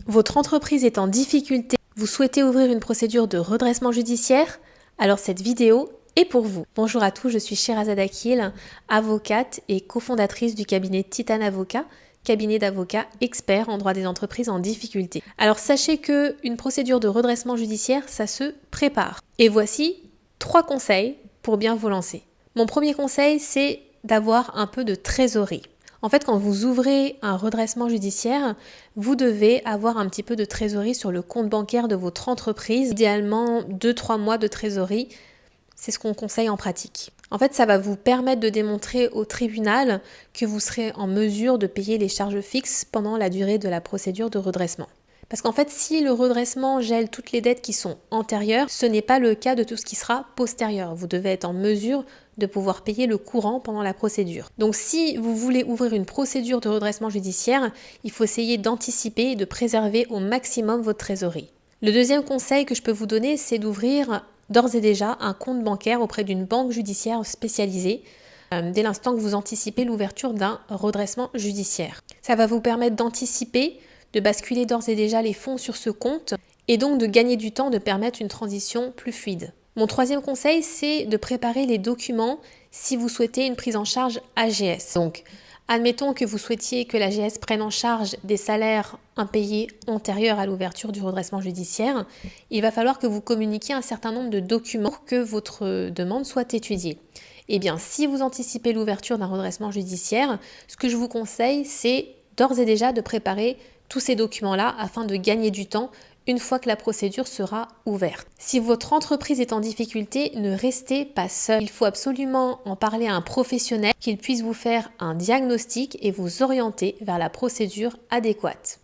Votre entreprise est en difficulté, vous souhaitez ouvrir une procédure de redressement judiciaire? Alors cette vidéo est pour vous. Bonjour à tous, je suis Sherazade Akil, avocate et cofondatrice du cabinet Titan Avocat, cabinet d'avocats experts en droit des entreprises en difficulté. Alors sachez qu'une procédure de redressement judiciaire, ça se prépare. Et voici 3 conseils pour bien vous lancer. Mon premier conseil, c'est d'avoir un peu de trésorerie. En fait, quand vous ouvrez un redressement judiciaire, vous devez avoir un petit peu de trésorerie sur le compte bancaire de votre entreprise. Idéalement, 2-3 mois de trésorerie, c'est ce qu'on conseille en pratique. En fait, ça va vous permettre de démontrer au tribunal que vous serez en mesure de payer les charges fixes pendant la durée de la procédure de redressement. Parce qu'en fait, si le redressement gèle toutes les dettes qui sont antérieures, ce n'est pas le cas de tout ce qui sera postérieur. Vous devez être en mesure de pouvoir payer le courant pendant la procédure. Donc si vous voulez ouvrir une procédure de redressement judiciaire, il faut essayer d'anticiper et de préserver au maximum votre trésorerie. Le deuxième conseil que je peux vous donner, c'est d'ouvrir d'ores et déjà un compte bancaire auprès d'une banque judiciaire spécialisée dès l'instant que vous anticipez l'ouverture d'un redressement judiciaire. Ça va vous permettre d'anticiper, de basculer d'ores et déjà les fonds sur ce compte et donc de gagner du temps, de permettre une transition plus fluide. Mon troisième conseil, c'est de préparer les documents si vous souhaitez une prise en charge AGS. Donc, admettons que vous souhaitiez que l'AGS prenne en charge des salaires impayés antérieurs à l'ouverture du redressement judiciaire. Il va falloir que vous communiquiez un certain nombre de documents pour que votre demande soit étudiée. Eh bien, si vous anticipez l'ouverture d'un redressement judiciaire, ce que je vous conseille, c'est d'ores et déjà de préparer tous ces documents-là afin de gagner du temps une fois que la procédure sera ouverte. Si votre entreprise est en difficulté, ne restez pas seul. Il faut absolument en parler à un professionnel qu'il puisse vous faire un diagnostic et vous orienter vers la procédure adéquate.